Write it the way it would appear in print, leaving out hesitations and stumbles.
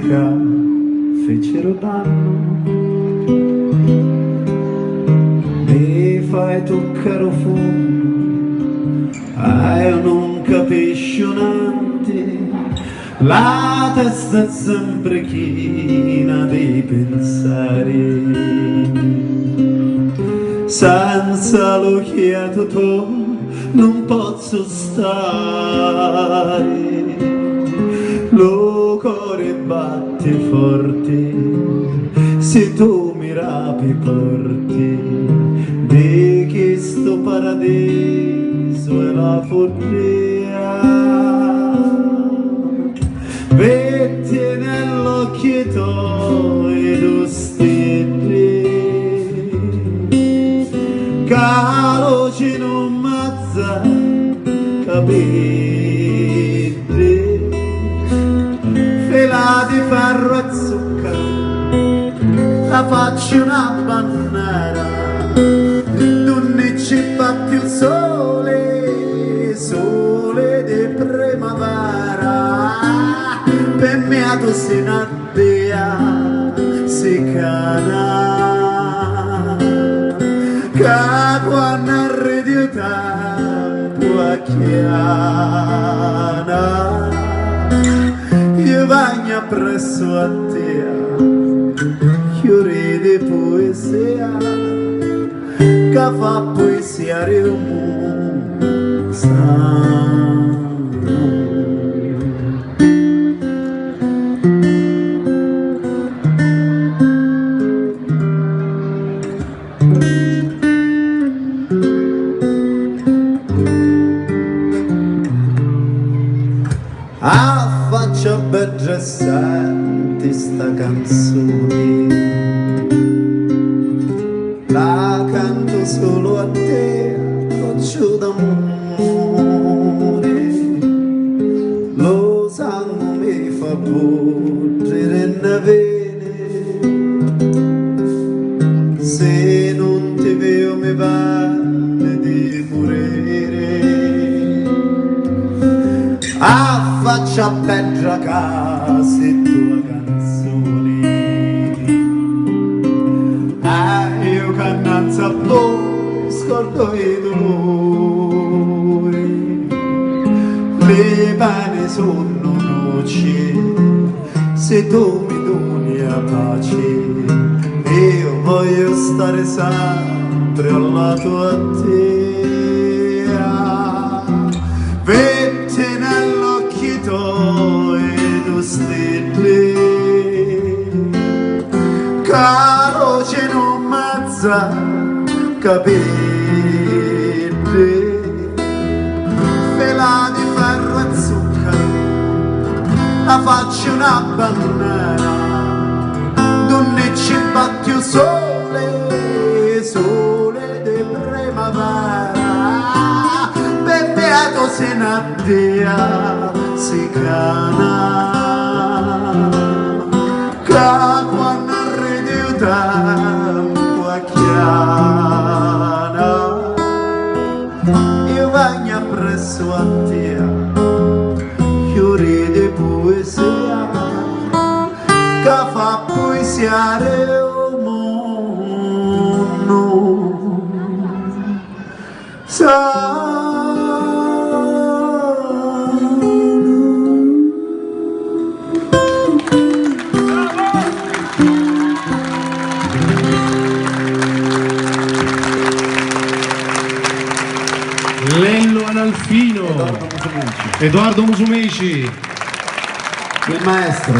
che fecero danno, mi fai toccare fondo, io non capisco niente, la testa è sempre china dei pensieri, senza l'occhiato tu non posso stare, lo cuore batte forte se tu mi rapi porti di questo paradiso è la follia. Vetti nell'occhio e tu stili caloci non mazza capite, fila di ferro e zucchero la faccio una bandiera, non ci batti il sole, sole di primavera, per me tu sei una dea, si cana, che quando arrivi il tempo a chiana, io bagno presso a te, fiori di poesia, che fa poesia rimusa. Ah, faccia bella senti sta canzone, la canto solo a te, faccio d'amore, lo sangue mi fa porgere in vene, se non ti vedo mi vale di morire. Ah, faccia bella casa e tua canzone, io cannanza a voi scordo i dolori, le pene sono noci se tu mi doni la pace, io voglio stare sempre al lato a te. Vetti nell'occhio e tu stelle, caro c'è non mazza capite, fela di ferro e zucchero, la faccio una bandiera, non ci batti il sole, sole di primavera, beato se n'addea si cana, che quando arrivi il tempo a chiana, io bagno presso a te, fiori di poesia, che fa poesia del mondo. Lello Analfino, Edoardo Musumeci, il maestro.